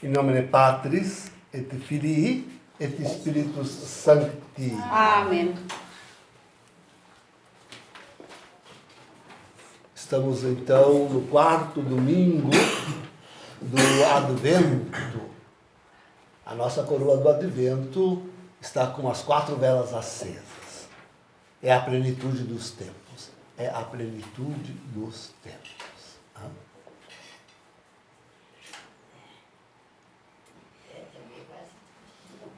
In nomine Patris, et Filii, et Spiritus Sancti. Amém. Estamos então no quarto domingo do Advento. A nossa coroa do Advento está com as 4 velas acesas. É a plenitude dos tempos. É a plenitude dos tempos.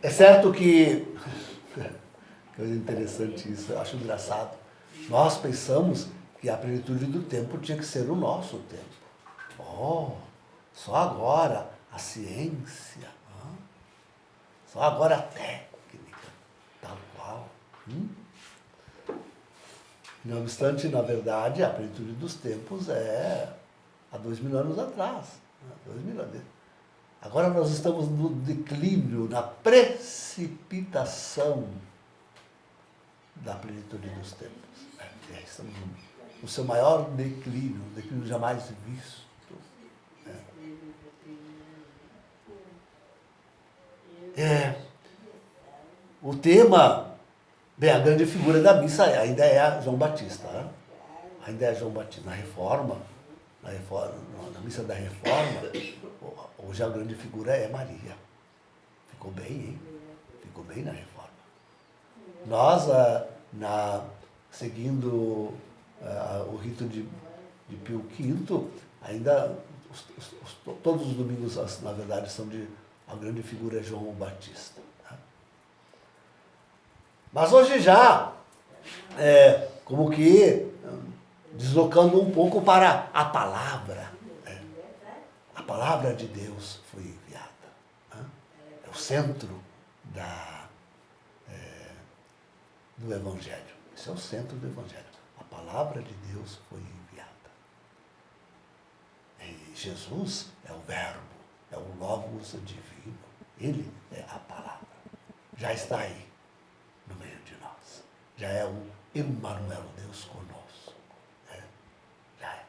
É certo que... Coisa interessante isso, eu acho engraçado. Nós pensamos que a plenitude do tempo tinha que ser o nosso tempo. Oh, só agora a ciência, só agora a técnica, tal qual. Não obstante, na verdade, a plenitude dos tempos é há 2000 anos atrás. 2000 anos. Agora nós estamos no declínio, na precipitação da plenitude dos tempos. Estamos no seu maior declínio, um declínio jamais visto. O tema, bem, a grande figura da missa ainda é João Batista. Ainda é João Batista. Na missa da Reforma, hoje a grande figura é Maria. Ficou bem, hein? Ficou bem na Reforma. Nós, seguindo o rito de Pio V, ainda todos os domingos, na verdade, são a grande figura é João Batista. Mas hoje já, como que deslocando um pouco para a palavra. A palavra de Deus foi enviada. É o centro do Evangelho. Esse é o centro do Evangelho. A palavra de Deus foi enviada. E Jesus é o Verbo, é o Logos divino. Ele é a palavra. Já está aí, no meio de nós. Já é o Emmanuel, Deus conosco. Já é.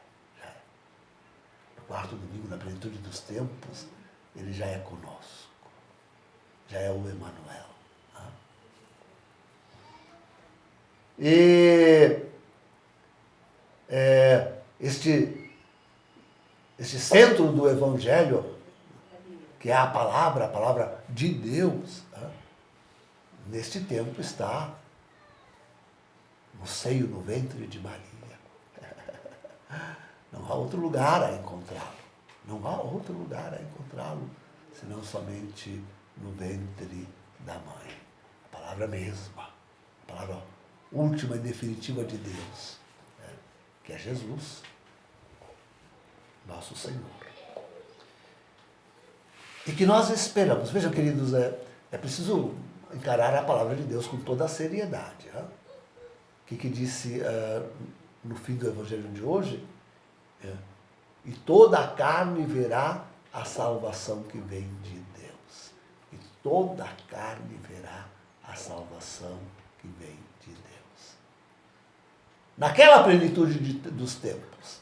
No quarto domingo, na plenitude dos tempos, ele já é conosco. Já é o Emmanuel. E este centro do Evangelho, que é a palavra de Deus, neste tempo está no seio, no ventre de Maria. Não há outro lugar a encontrá-lo. Não há outro lugar a encontrá-lo, senão somente no ventre da mãe. A palavra mesma, a palavra última e definitiva de Deus, que é Jesus, nosso Senhor. E que nós esperamos. Vejam, queridos, é preciso encarar a palavra de Deus com toda a seriedade. O que disse no fim do Evangelho de hoje? E toda a carne verá a salvação que vem de Deus. E toda a carne verá a salvação que vem de Deus. Naquela plenitude dos tempos,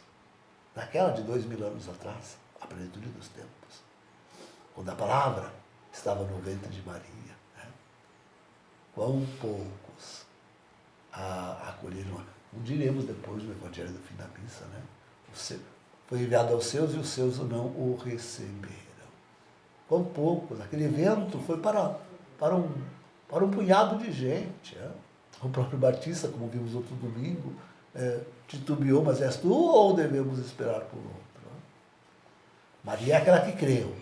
naquela de 2000 anos atrás, a plenitude dos tempos, quando a palavra estava no ventre de Maria, quão poucos a acolheram. Não diremos depois no Evangelho do fim da missa, foi enviado aos seus e os seus não o receberam. Quão poucos, aquele evento foi para um punhado de gente. O próprio Batista, como vimos outro domingo, titubeou, mas és tu ou devemos esperar por outro? Maria é aquela que creu.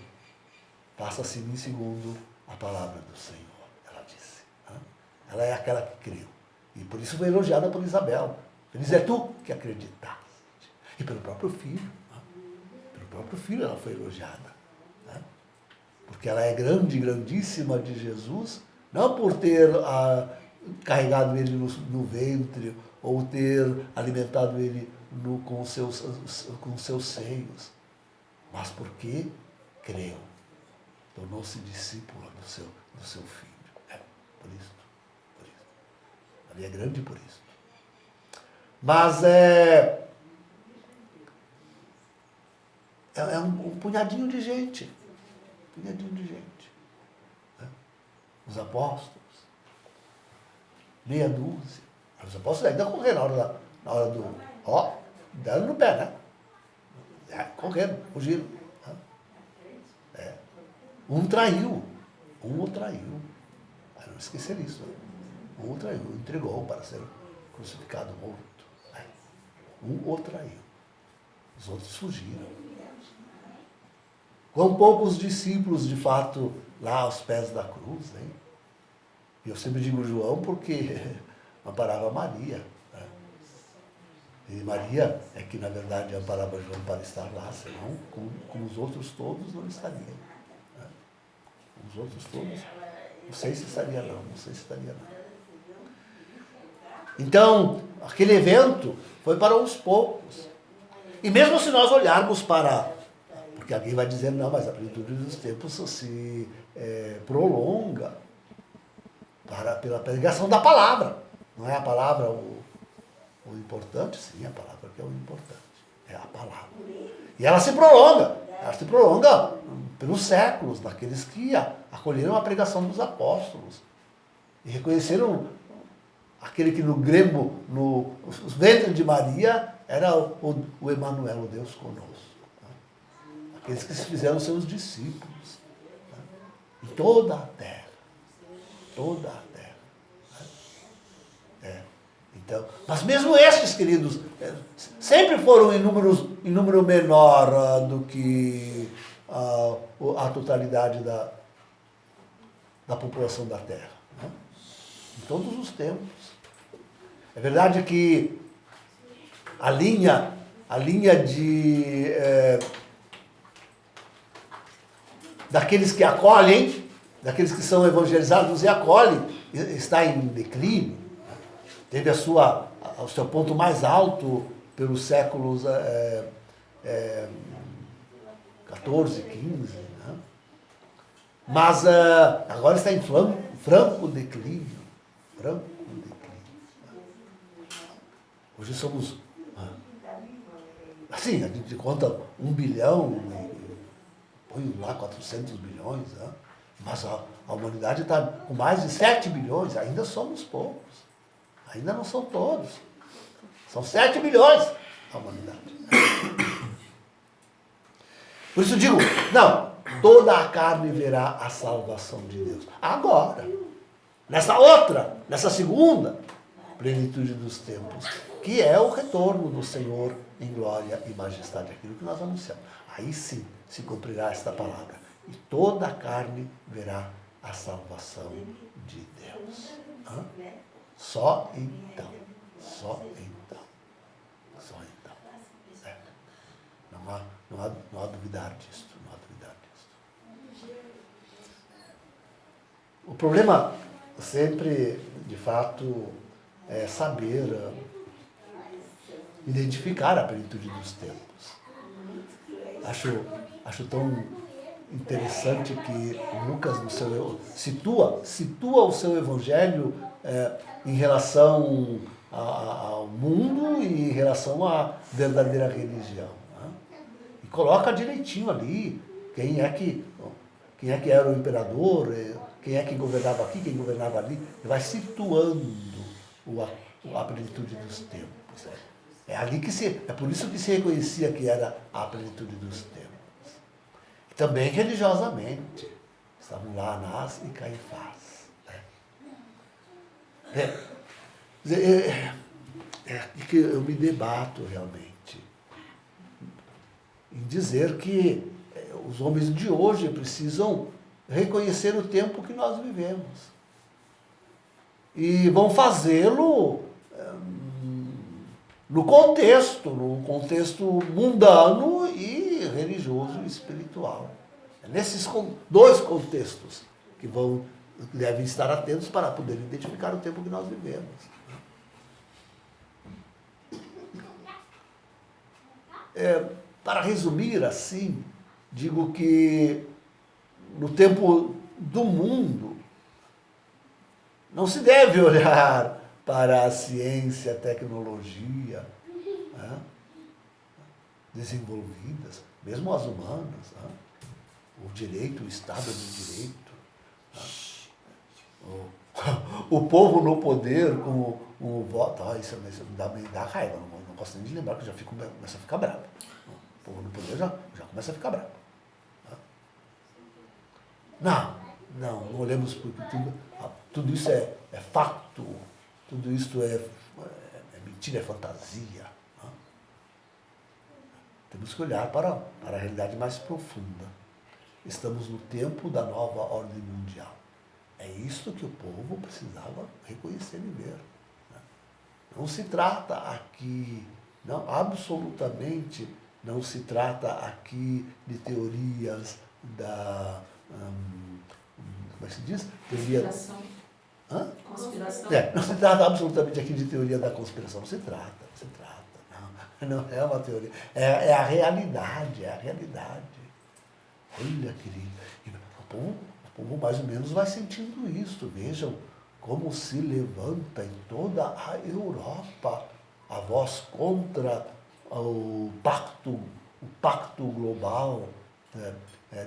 Faça-se em mim segundo a palavra do Senhor, ela disse. Ela é aquela que creu. E por isso foi elogiada por Isabel. Feliz é tu que acreditaste. E pelo próprio filho. Pelo próprio filho ela foi elogiada. Porque ela é grande, grandíssima de Jesus, não por ter carregado ele no ventre, ou ter alimentado ele com seus seios, mas porque creu. Tornou-se discípula do seu filho. Por isso. Ele é grande por isso. Mas é um punhadinho de gente. punhadinho de gente. Né? Os apóstolos, meia dúzia. Os apóstolos ainda correram na hora do... deram no pé, né? Correram, fugiram. Né? Um traiu. Um o traiu. Não esquecer isso. Né? Um o traiu, entregou para ser crucificado, morto. Né? Um o traiu. Os outros fugiram. Quão poucos discípulos, de fato, lá aos pés da cruz, hein? E eu sempre digo João porque amparava Maria. Né? E Maria é que, na verdade, amparava João para estar lá, senão, como os outros todos, não estaria. Né? Os outros todos, não sei se estaria não. Então, aquele evento foi para uns poucos. E mesmo se nós olharmos para... Porque alguém vai dizer, não, mas a plenitude dos tempos se prolonga pela pregação da palavra. Não é a palavra o importante? Sim, a palavra que é o importante. É a palavra. E ela se prolonga. Ela se prolonga pelos séculos, daqueles que acolheram a pregação dos apóstolos. E reconheceram aquele que no grego, no ventre de Maria, era o Emanuel, o Deus conosco. Aqueles que se fizeram seus discípulos. Em toda a terra. Toda a terra. Então, mas mesmo estes, queridos, sempre foram em número menor do que a totalidade da população da terra. Né? Em todos os tempos. É verdade que a linha de... daqueles que acolhem, daqueles que são evangelizados e acolhem, está em declínio. Teve o seu ponto mais alto pelos séculos 14, 15. Né? Mas agora está em franco declínio. Hoje somos... assim, a gente conta 1 bilhão... põe lá 400 bilhões, né? Mas a humanidade está com mais de 7 bilhões, ainda somos poucos. Ainda não são todos. São 7 bilhões a humanidade. Por isso digo, não, toda a carne verá a salvação de Deus. Agora, nessa segunda plenitude dos tempos, que é o retorno do Senhor em glória e majestade, aquilo que nós anunciamos. Aí sim se cumprirá esta palavra. E toda a carne verá a salvação de Deus. Hã? Só então. É. Não há duvidar disso. O problema sempre, de fato, é saber identificar a plenitude dos tempos. Acho tão interessante que Lucas situa o seu evangelho em relação ao mundo e em relação à verdadeira religião. Né? E coloca direitinho ali quem é que era o imperador, quem é que governava aqui, quem governava ali. Ele vai situando a plenitude dos tempos. É por isso que se reconhecia que era a plenitude dos tempos. E também religiosamente. Estavam lá Anás e Caifás. Que eu me debato realmente em dizer que os homens de hoje precisam reconhecer o tempo que nós vivemos. E vão fazê-lo no contexto mundano e religioso e espiritual. É nesses dois contextos que devem estar atentos para poder identificar o tempo que nós vivemos. Para resumir assim, digo que no tempo do mundo não se deve olhar para a ciência, a tecnologia, né, desenvolvidas, mesmo as humanas. Né? direito, o Estado do direito. O povo no poder com o voto. Isso me dá raiva, não gosto nem de lembrar, que eu já começo a ficar bravo. O povo no poder já começa a ficar bravo. Não olhemos porque tudo isso é fato, tudo isso é mentira, é fantasia. Temos que olhar para a realidade mais profunda. Estamos no tempo da nova ordem mundial. É isso que o povo precisava reconhecer e ver. Não se trata aqui, absolutamente não se trata aqui de teorias da... como é que se diz? Conspiração. Conspiração. Não se trata absolutamente aqui de teoria da conspiração, não se trata. Não é uma teoria, é a realidade, Olha, querido, o povo mais ou menos vai sentindo isso. Vejam como se levanta em toda a Europa a voz contra o pacto global,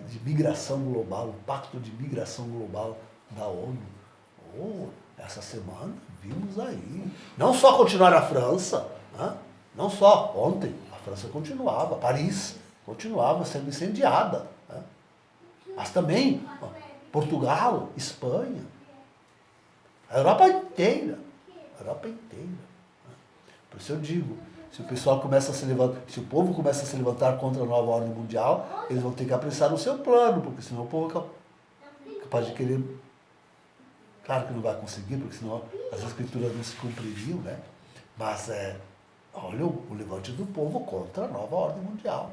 de migração global, o pacto de migração global da ONU. Essa semana vimos aí, não só continuar a França, não só ontem, a França continuava, Paris continuava sendo incendiada, mas também Portugal, Espanha, a Europa inteira. Por isso eu digo, se o pessoal começa a se levantar, se o povo começa a se levantar contra a nova ordem mundial, eles vão ter que apressar o seu plano, porque senão o povo é capaz de querer. Claro que não vai conseguir, porque senão as escrituras não se cumpririam, né? Mas olha o levante do povo contra a nova ordem mundial.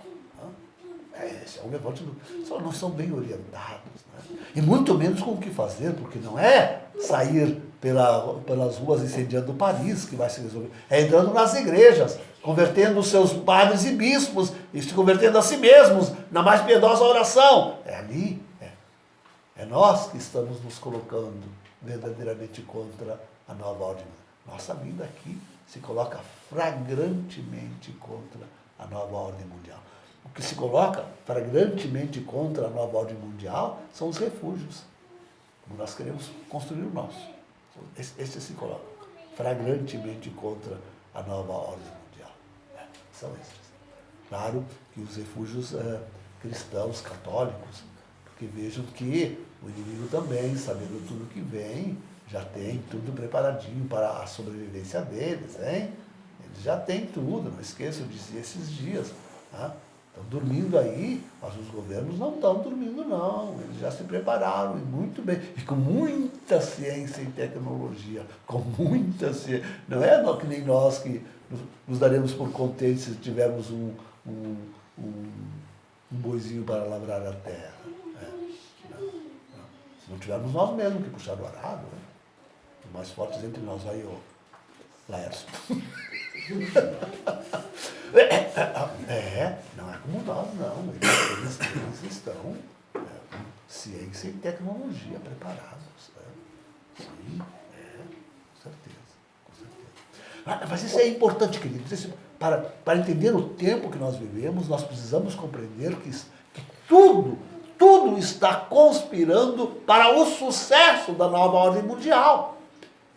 Esse é um levante só não são bem orientados, né? E muito menos com o que fazer, porque não é sair pelas ruas incendiando Paris que vai se resolver. É entrando nas igrejas, convertendo os seus padres e bispos e se convertendo a si mesmos na mais piedosa oração. É ali, é nós que estamos nos colocando verdadeiramente contra a nova ordem. Nossa vida aqui se coloca flagrantemente contra a nova ordem mundial. O que se coloca flagrantemente contra a nova ordem mundial são os refúgios. Como nós queremos construir o nosso. Este se coloca flagrantemente contra a nova ordem mundial. São esses. Claro que os refúgios cristãos, católicos, porque vejam que o inimigo também, sabendo tudo que vem, já tem tudo preparadinho para a sobrevivência deles, hein? Eles já têm tudo, não esqueçam, eu dizia esses dias. Estão dormindo aí, mas os governos não estão dormindo não, eles já se prepararam, e muito bem, e com muita ciência e tecnologia, com muita ciência. Não é que nem nós que nos daremos por contentes se tivermos um boizinho para lavrar a terra. Se não tivermos nós mesmos que puxar o arado, né? Os mais fortes entre nós, aí o Laércio. Não é como nós, não. Eles estão com ciência e tecnologia preparados. Sim, com certeza. Mas isso é importante, queridos. Para entender o tempo que nós vivemos, nós precisamos compreender que tudo está conspirando para o sucesso da nova ordem mundial.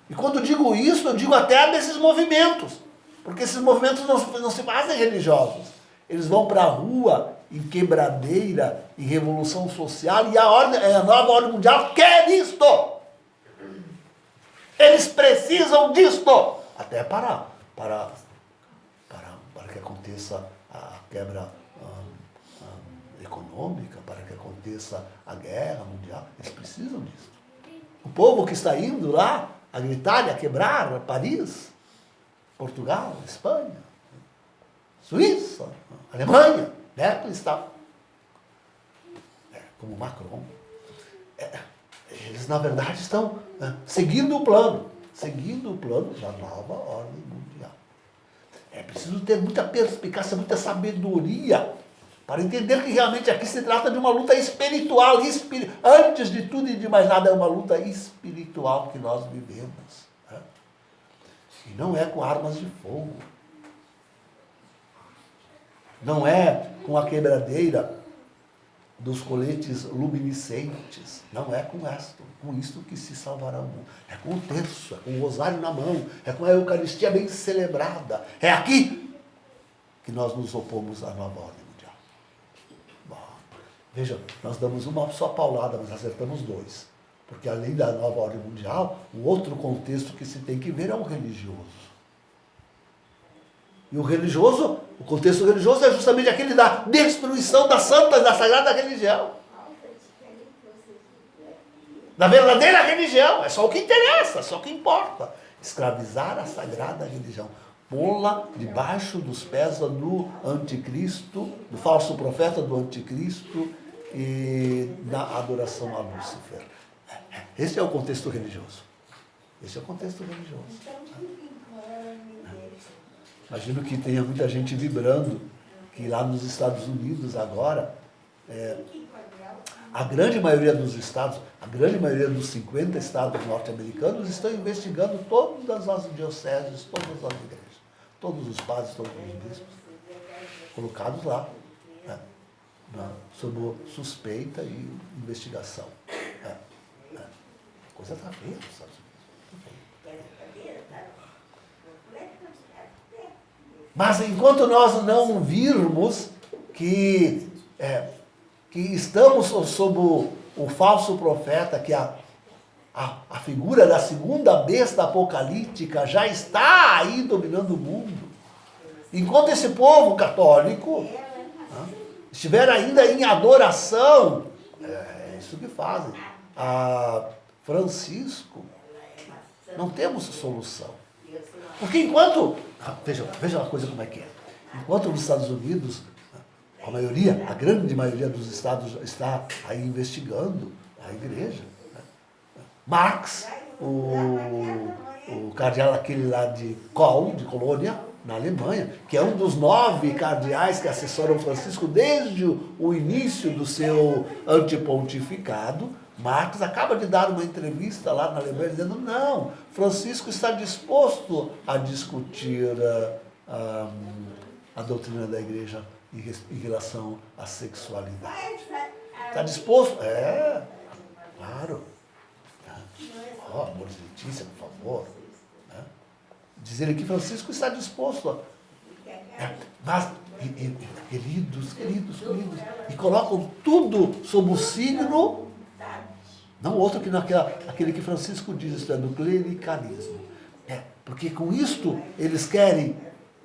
E quando digo isso, eu digo até desses movimentos. Porque esses movimentos não se fazem religiosos. Eles vão para a rua, em quebradeira, em revolução social, e a nova ordem mundial quer isto. Eles precisam disto. Até para que aconteça a quebra econômica, para que aconteça a guerra mundial. Eles precisam disso. O povo que está indo lá a gritar, a quebrar, Paris, Portugal, Espanha, Suíça, Alemanha, Merkel está como Macron. Eles, na verdade, estão seguindo o plano da nova ordem mundial. É preciso ter muita perspicácia, muita sabedoria para entender que realmente aqui se trata de uma luta espiritual. Antes de tudo e de mais nada, é uma luta espiritual que nós vivemos. E não é com armas de fogo. Não é com a quebradeira dos coletes luminescentes. Não é com isto que se salvará o mundo. É com o terço, é com o rosário na mão, é com a Eucaristia bem celebrada. É aqui que nós nos opomos à nova ordem mundial. Bom, veja, nós damos uma só paulada, mas acertamos dois. Porque além da nova ordem mundial, o outro contexto que se tem que ver é o religioso. E o contexto religioso é justamente aquele da destruição das santas, da sagrada religião. Da verdadeira religião. É só o que interessa, só o que importa. Escravizar a sagrada religião. Pô-la debaixo dos pés do anticristo, do falso profeta do anticristo e da adoração a Lúcifer. Esse é o contexto religioso. Esse é o contexto religioso. Imagino que tenha muita gente vibrando, que lá nos Estados Unidos agora, a grande maioria dos estados, a grande maioria dos 50 estados norte-americanos estão investigando todas as dioceses, todas as igrejas, todos os padres, todos os bispos, colocados lá, né, sob suspeita e investigação. A coisa está feia nos Estados Unidos. Mas enquanto nós não virmos que estamos sob o falso profeta, que a figura da segunda besta apocalíptica já está aí dominando o mundo, enquanto esse povo católico estiver ainda em adoração, é isso que fazem. Francisco, não temos solução. Porque enquanto... Veja uma coisa como é que é. Enquanto nos Estados Unidos, a grande maioria dos estados está aí investigando a igreja. Marx, o cardeal aquele lá de Colônia, na Alemanha, que é um dos 9 cardeais que assessoram Francisco desde o início do seu antipontificado, Marx acaba de dar uma entrevista lá na Alemanha dizendo, não, Francisco está disposto a discutir a doutrina da igreja em relação à sexualidade. Está disposto? Claro. Amor de Letícia, por favor. Diz ele que Francisco está disposto mas, queridos, e colocam tudo sob o signo, não outro que aquele que Francisco diz, isto é, do clericalismo. Porque com isto eles querem,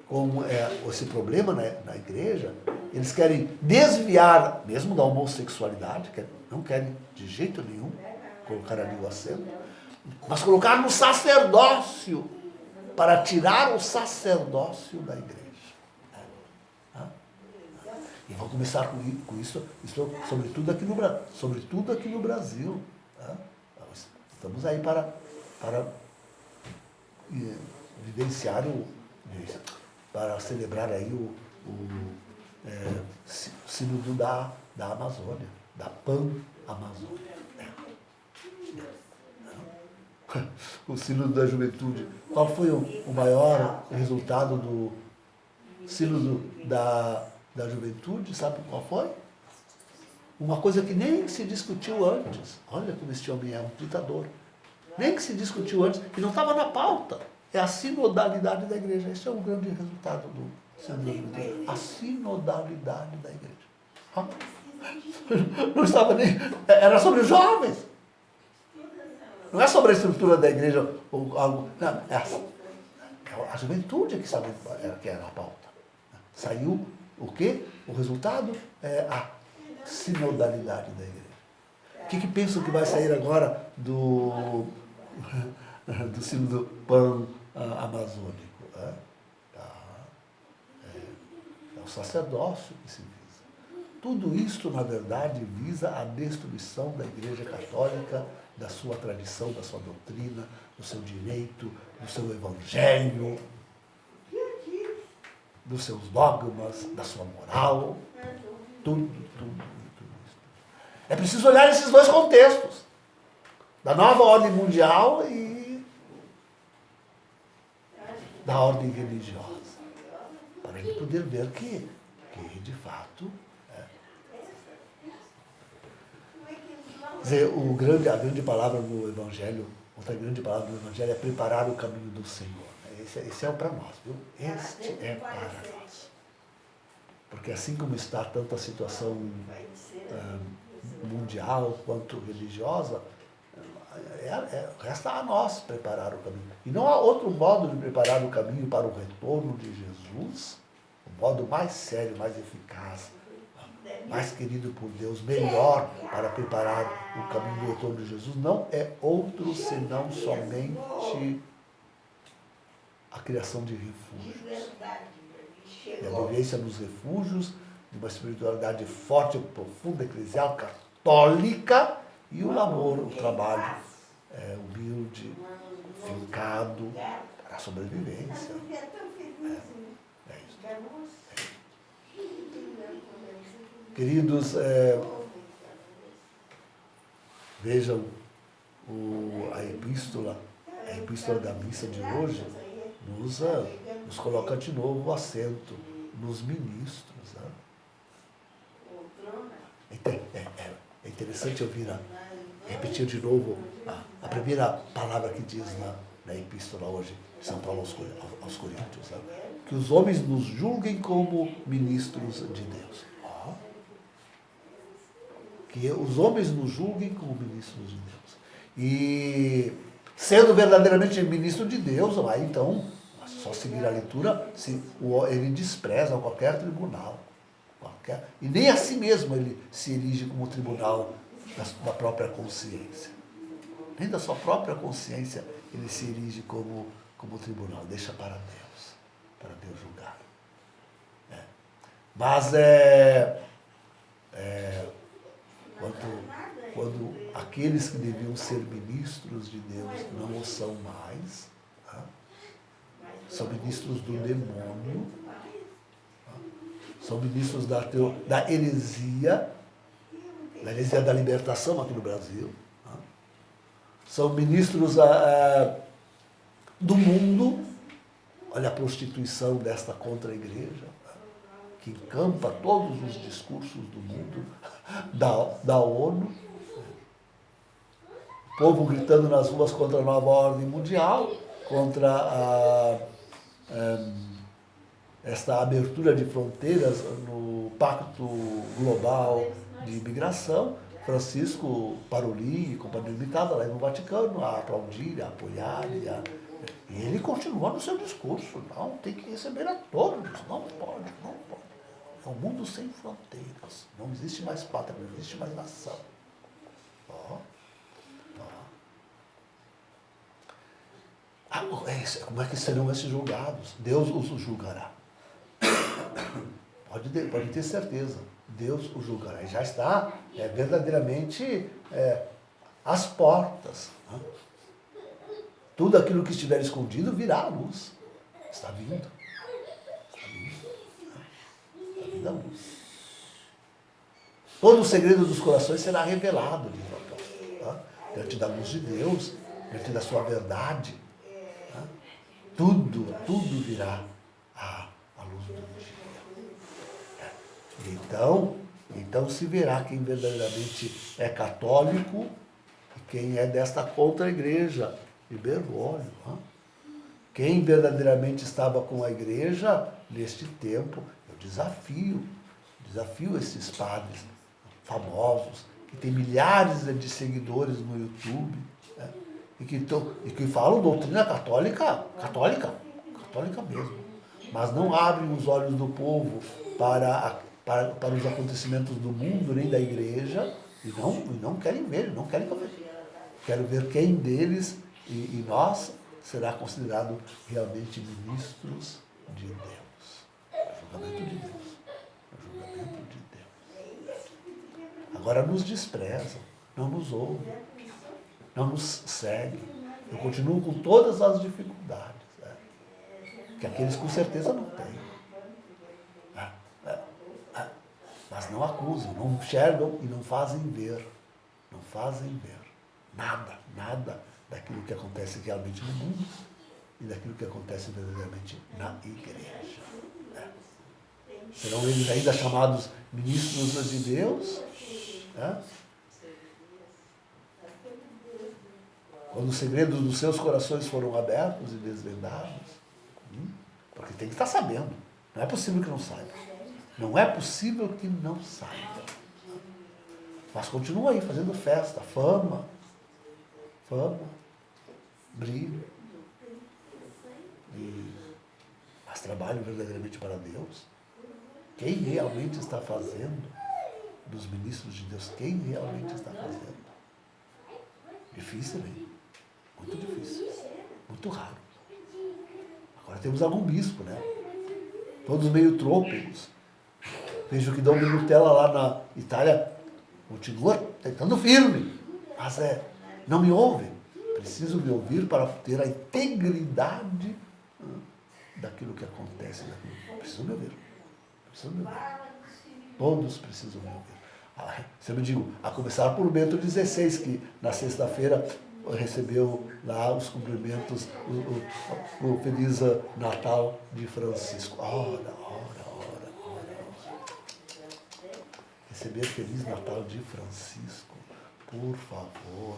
com esse problema na igreja, eles querem desviar mesmo da homossexualidade, que não querem de jeito nenhum colocar ali o acento, mas colocar no sacerdócio, para tirar o sacerdócio da igreja. E vão começar com isso sobretudo aqui no Brasil. Estamos aí para vivenciar, para celebrar aí o sínodo da Amazônia, da Pan-Amazônia. O sínodo da juventude. Qual foi o maior resultado do sínodo da juventude? Sabe qual foi? Uma coisa que nem se discutiu antes. Olha como este homem é um ditador. Nem que se discutiu antes, e não estava na pauta. É a sinodalidade da igreja. Esse é um grande resultado do sínodo da juventude. A sinodalidade da igreja. Não estava nem... Era sobre os jovens. Não é sobre a estrutura da igreja ou algo. Não, a juventude que era a pauta. Saiu o quê? O resultado é a sinodalidade da igreja. O que pensam que vai sair agora do sínodo pan-amazônico? É o sacerdócio que se visa. Tudo isto, na verdade, visa a destruição da Igreja Católica, da sua tradição, da sua doutrina, do seu direito, do seu evangelho, dos seus dogmas, da sua moral, tudo isso. É preciso olhar esses dois contextos, da nova ordem mundial e da ordem religiosa, para a gente poder ver que de fato, dizer, a grande palavra do Evangelho, outra grande palavra do Evangelho é preparar o caminho do Senhor. Esse é para nós, viu? Este é para nós. Porque assim como está tanto a situação mundial quanto religiosa, resta a nós preparar o caminho. E não há outro modo de preparar o caminho para o retorno de Jesus, o modo mais sério, mais eficaz, mais querido por Deus, melhor para preparar o caminho do retorno de Jesus, não é outro senão somente a criação de refúgios. E a vivência nos refúgios, de uma espiritualidade forte, profunda, eclesial, católica, e o labor, o trabalho humilde, fincado, para a sobrevivência. É isso. Queridos, vejam a epístola da missa de hoje nos coloca de novo o acento nos ministros. Né? É interessante ouvir, repetir de novo a primeira palavra que diz na epístola hoje de São Paulo aos Coríntios. Né? Que os homens nos julguem como ministros de Deus. Que os homens nos julguem como ministros de Deus. E sendo verdadeiramente ministro de Deus, aí então, só seguir a leitura, ele despreza qualquer tribunal. E nem a si mesmo ele se erige como tribunal da própria consciência. Nem da sua própria consciência ele se erige como tribunal. Deixa para Deus julgar. Mas quando aqueles que deviam ser ministros de Deus não o são mais, são ministros do demônio, são ministros da heresia da libertação aqui no Brasil, são ministros do mundo. Olha a prostituição desta contra-igreja, que encampa todos os discursos do mundo, da ONU, o povo gritando nas ruas contra a nova ordem mundial, contra esta abertura de fronteiras no Pacto Global de Imigração. Francisco Parolin e Companhia Limitada lá no Vaticano a aplaudir, a apoiar, e ele continua no seu discurso. Não, tem que receber a todos, não pode. É um mundo sem fronteiras, não existe mais pátria, não existe mais nação. Como é que serão esses julgados? Deus os julgará. Pode ter certeza. Deus o julgará. E já está verdadeiramente às portas. Né? Tudo aquilo que estiver escondido virá à luz. Está vindo. Está vindo à luz. Todo o segredo dos corações será revelado, diz o apóstolo. Tá? Diante da luz de Deus, diante da sua verdade. Tá? Tudo virá à luz do dia. Então se verá quem verdadeiramente é católico e quem é desta contra-igreja de Bergoglio. Quem verdadeiramente estava com a igreja neste tempo. Eu desafio esses padres famosos, que têm milhares de seguidores no YouTube, né, e que falam doutrina católica mesmo, mas não abrem os olhos do povo para os acontecimentos do mundo, nem da igreja, e não querem ver, não querem ver. Quero ver quem deles e nós será considerado realmente ministros de Deus. É o julgamento de Deus. Agora nos desprezam, não nos ouvem, não nos seguem. Eu continuo com todas as dificuldades, que aqueles com certeza não têm. Mas não acusam, não enxergam e não fazem ver. Não fazem ver nada daquilo que acontece realmente no mundo e daquilo que acontece verdadeiramente na igreja. Serão eles ainda chamados ministros de Deus? Quando os segredos dos seus corações foram abertos e desvendados. Porque tem que estar sabendo. Não é possível que não saiba. Não é possível que não saiba. Mas continua aí fazendo festa, fama, brilho. Mas trabalho verdadeiramente para Deus. Quem realmente está fazendo dos ministros de Deus? Quem realmente está fazendo? Difícil, hein? Muito difícil. Muito raro. Agora temos algum bispo, né? Todos meio trôpegos. Vejo que Dom Nutella lá na Itália continua tentando firme. Mas não me ouve. Preciso me ouvir para ter a integridade daquilo que acontece na vida. Preciso me ouvir. Todos precisam me ouvir. Sempre digo, a começar por Bento XVI, que na sexta-feira recebeu lá os cumprimentos, o Feliz Natal de Francisco. Ora. Receber Feliz Natal de Francisco, por favor,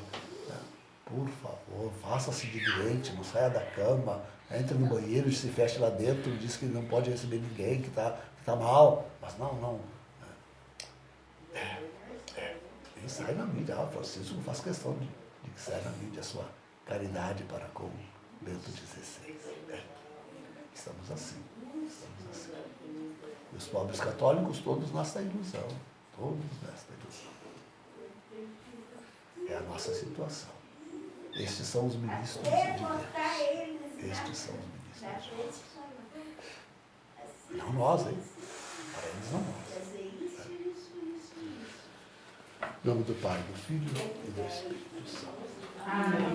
faça-se de doente, não saia da cama, entre no banheiro e se feche lá dentro, diz que não pode receber ninguém, que está mal, mas não. E sai na mídia, Francisco não faz questão de que saia na mídia a sua caridade para com Bento XVI. Estamos assim. E os pobres católicos todos nessa ilusão. É a nossa situação. Estes são os ministros de Deus. Não nós, hein? Para eles não nós. Em nome do Pai, do Filho e do Espírito Santo. Amém.